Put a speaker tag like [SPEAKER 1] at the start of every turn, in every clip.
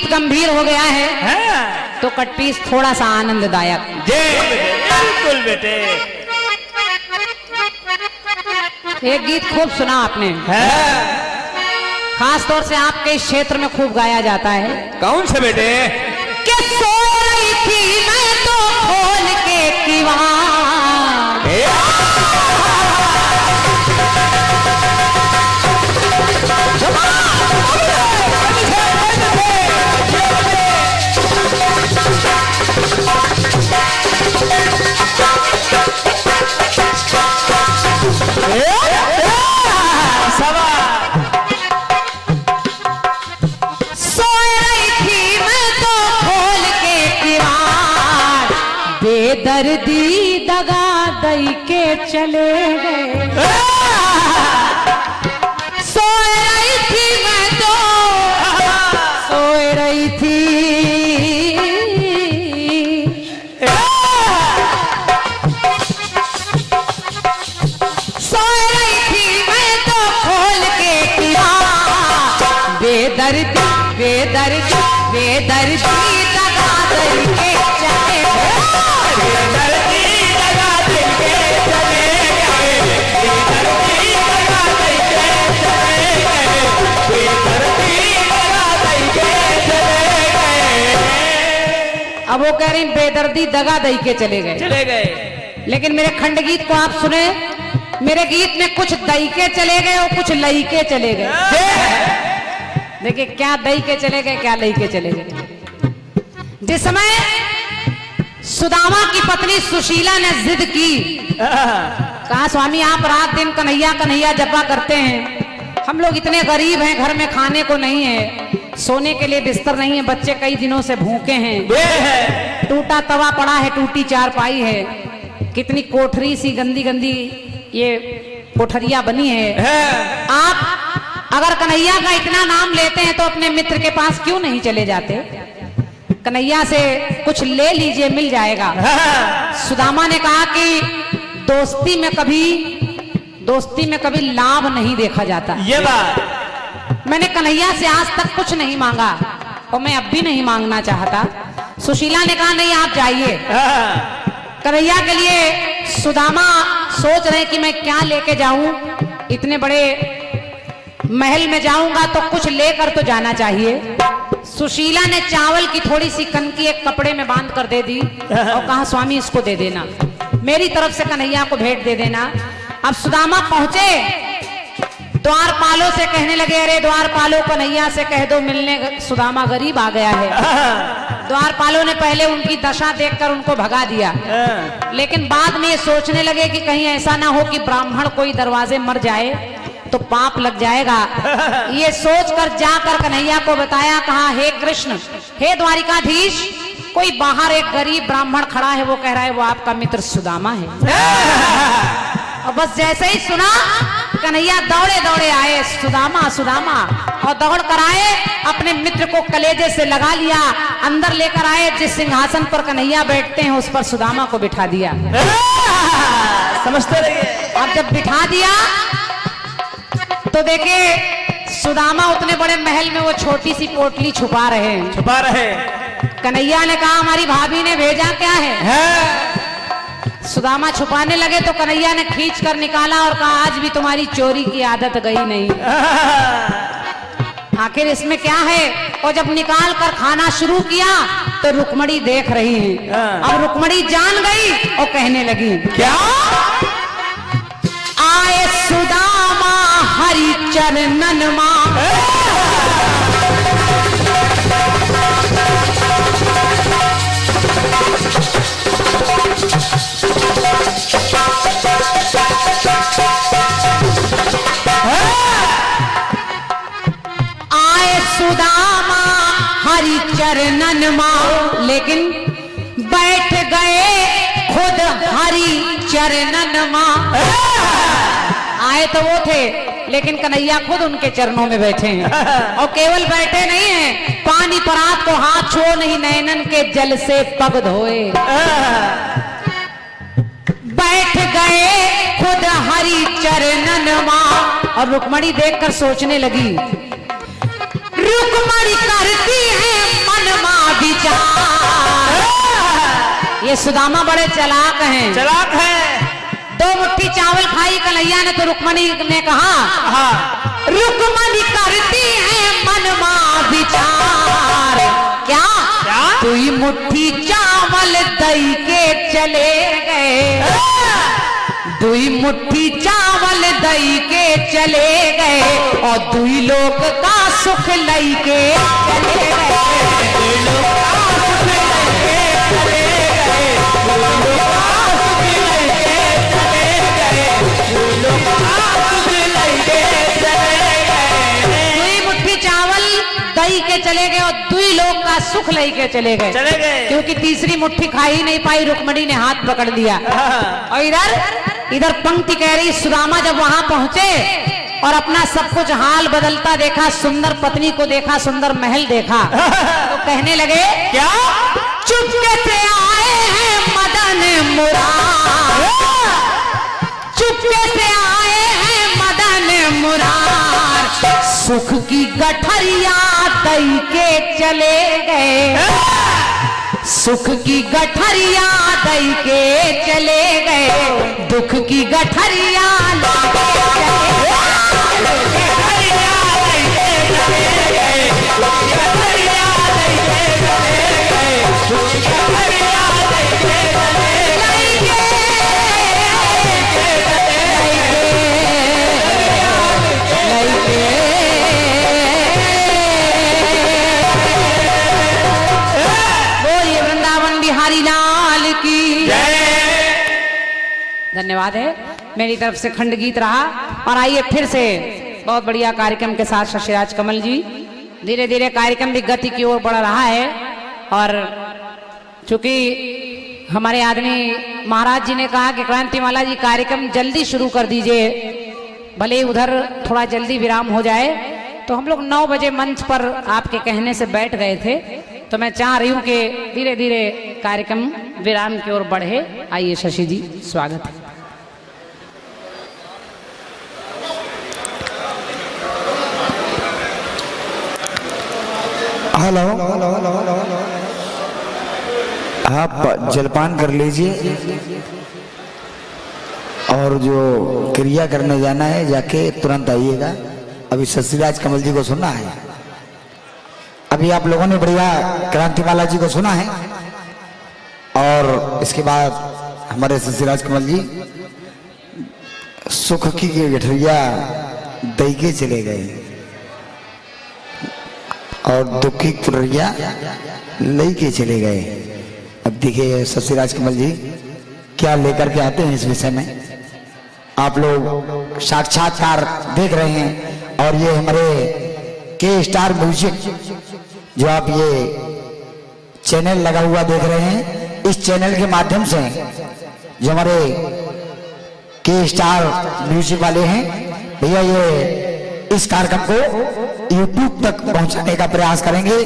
[SPEAKER 1] गीत गंभीर हो गया है तो कटपीस थोड़ा सा आनंददायक।
[SPEAKER 2] बिल्कुल बेटे।
[SPEAKER 1] एक गीत खूब सुना आपने, खास तौर से आपके इस क्षेत्र में खूब गाया जाता है।
[SPEAKER 2] कौन से बेटे?
[SPEAKER 1] कि सो रही थी मैं तो खोल के किवाड़, बेदर्दी दगा दई के चले गए। सो रही थी मैं तो सो रही थी, सो रही थी मैं तो खोल के किवाड़, बेदर्दी बेदर्दी बेदर्दी दगा दई के चले गए। अब वो कह रही बेदर्दी दगा दई के चले गए। लेकिन मेरे खंड गीत को आप सुने, मेरे गीत में कुछ दई के चले गए और कुछ लई के चले गए। देखिए क्या दई के चले गए, क्या लई के चले गए। जिस समय सुदामा की पत्नी सुशीला ने जिद की, कहा स्वामी आप रात दिन कन्हैया कन्हैया जपा करते हैं, हम लोग इतने गरीब हैं, घर में खाने को नहीं है, सोने के लिए बिस्तर नहीं है, बच्चे कई दिनों से भूखे हैं, टूटा तवा पड़ा है, टूटी चारपाई है, कितनी कोठरी सी गंदी गंदी ये कोठरिया बनी है। आप अगर कन्हैया का इतना नाम लेते हैं तो अपने मित्र के पास क्यों नहीं चले जाते, कन्हैया से कुछ ले लीजिए, मिल जाएगा। सुदामा ने कहा कि दोस्ती में कभी लाभ नहीं देखा जाता।
[SPEAKER 2] ये बात
[SPEAKER 1] मैंने कन्हैया से आज तक कुछ नहीं मांगा और मैं अब भी नहीं मांगना चाहता। सुशीला ने कहा नहीं आप जाइए। कन्हैया के लिए सुदामा सोच रहे कि मैं क्या लेके जाऊं, इतने बड़े महल में जाऊंगा तो कुछ लेकर तो जाना चाहिए। सुशीला ने चावल की थोड़ी सी कनकी एक कपड़े में बांध कर दे दी और कहा स्वामी इसको दे देना, मेरी तरफ से कन्हैया को भेंट दे देना। अब सुदामा पहुंचे, द्वारपालों से कहने लगे अरे द्वारपालों कन्हैया से कह दो मिलने सुदामा गरीब आ गया है। द्वारपालों ने पहले उनकी दशा देखकर उनको भगा दिया, लेकिन बाद में ये सोचने लगे कि कहीं ऐसा ना हो कि ब्राह्मण कोई दरवाजे मर जाए तो पाप लग जाएगा। ये सोचकर जाकर कन्हैया को बताया, कहा हे कृष्ण हे द्वारिकाधीश, कोई बाहर एक गरीब ब्राह्मण खड़ा है, वो कह रहा है वो आपका मित्र सुदामा है। और बस जैसे ही सुना कन्हैया दौड़े दौड़े आए, सुदामा सुदामा, और दौड़ कर आए, अपने मित्र को कलेजे से लगा लिया, अंदर लेकर आए, जिस सिंहासन पर कन्हैया बैठते हैं उस पर सुदामा को बिठा दिया।
[SPEAKER 2] समझते रहिए।
[SPEAKER 1] अब जब बिठा दिया तो देखिए सुदामा उतने बड़े महल में वो छोटी सी पोटली छुपा रहे। कन्हैया ने कहा हमारी भाभी ने भेजा क्या है? सुदामा छुपाने लगे तो कन्हैया ने खींच कर निकाला और कहा आज भी तुम्हारी चोरी की आदत गई नहीं। आखिर इसमें क्या है? और जब निकाल कर खाना शुरू किया तो रुक्मणी देख रही है। अब रुक्मणी जान गई और कहने लगी
[SPEAKER 2] क्या?
[SPEAKER 1] आए सुदामा हरि चरणन मां, आए सुदामा हरि चरणन मां, लेकिन बैठ गए खुद हरि चरणन मां। आए तो वो थे लेकिन कन्हैया खुद उनके चरणों में बैठे हैं। और केवल बैठे नहीं हैं, पानी परात को हाथ छो नहीं, नैनन के जल से पग धोए। बैठ गए खुद हरि चरणन मां। और रुक्मणी देखकर सोचने लगी, रुक्मणी करती है विचार। ये सुदामा बड़े चालाक हैं।
[SPEAKER 2] चलाक है।
[SPEAKER 1] 2 मुट्ठी चावल खाई कन्हैया ने तो रुक्मणी ने कहा,
[SPEAKER 2] हाँ।
[SPEAKER 1] रुक्मणी करती है मनमा विचार। क्या?
[SPEAKER 2] क्या?
[SPEAKER 1] 2 मुट्ठी चावल दई के चले गए, 2 मुट्ठी चावल दई के चले गए, और 2 लोग का सुख लई के चले गए, 2 लोग का सुख लई के चले गए, 2 लोग का सुख लई के चले गए, 2 लोग का सुख लई के चले गए। 2 मुट्ठी चावल दई के चले गए और 2 लोग का सुख लई के चले गए,
[SPEAKER 2] चले गए।
[SPEAKER 1] क्योंकि तीसरी मुट्ठी खा ही नहीं पाई, रुक्मणी ने हाथ पकड़ लिया। और इधर पंक्ति कह रही, सुदामा जब वहां पहुंचे और अपना सब कुछ हाल बदलता देखा, सुंदर पत्नी को देखा, सुंदर महल देखा, तो कहने लगे,
[SPEAKER 2] क्या?
[SPEAKER 1] चुपके से आए हैं मदन मुरार, चुपके से आए हैं मदन मुरार, सुख की गठरिया दई के चले गए, सुख की गठरिया दई के चले गए, दुख की गठरिया लाके चले बिहारी लाल की धन्यवाद है। मेरी तरफ से खंड गीत रहा। और आइए फिर से बहुत बढ़िया कार्यक्रम के साथ शशिराज कमल जी। धीरे धीरे कार्यक्रम भी गति की ओर बढ़ रहा है, और चूंकि हमारे आदमी महाराज जी ने कहा कि क्रांतिमाला जी कार्यक्रम जल्दी शुरू कर दीजिए, भले उधर थोड़ा जल्दी विराम हो जाए, तो हम लोग 9 बजे मंच पर आपके कहने से बैठ गए थे, तो मैं चाह रही हूं कि धीरे धीरे कार्यक्रम विराम की ओर बढ़े। आइए शशि जी, स्वागत है।
[SPEAKER 3] हेलो, आप जलपान कर लीजिए और जो क्रिया करने जाना है जाके तुरंत आइएगा। अभी शशिराज कमल जी को सुनना है। अभी आप लोगों ने बढ़िया क्रांतिमाला जी को सुना है, और इसके बाद हमारे शशिराज कमल जी सुख की गठरिया दई के चले गए और दुख की गठरिया लई के चले गए। अब देखिए शशिराज कमल जी क्या लेकर के आते हैं इस विषय में, आप लोग साक्षात्कार देख रहे हैं। और ये हमारे के स्टार म्यूजिक जो आप ये चैनल लगा हुआ देख रहे हैं, इस चैनल के माध्यम से जो हमारे के स्टार म्यूजिक वाले हैं भैया, ये इस कार्यक्रम को YouTube तक पहुंचाने का प्रयास करेंगे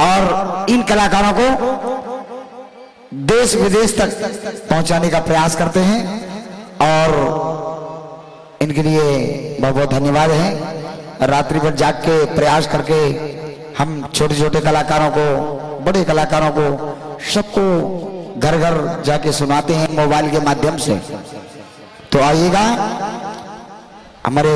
[SPEAKER 3] और इन कलाकारों को देश विदेश तक पहुंचाने का प्रयास करते हैं, और इनके लिए बहुत बहुत धन्यवाद है। रात्रि भर जाग के प्रयास करके हम छोटे छोटे कलाकारों को, बड़े कलाकारों को, सबको घर घर जाके सुनाते हैं मोबाइल के माध्यम से। तो आइएगा, हमारे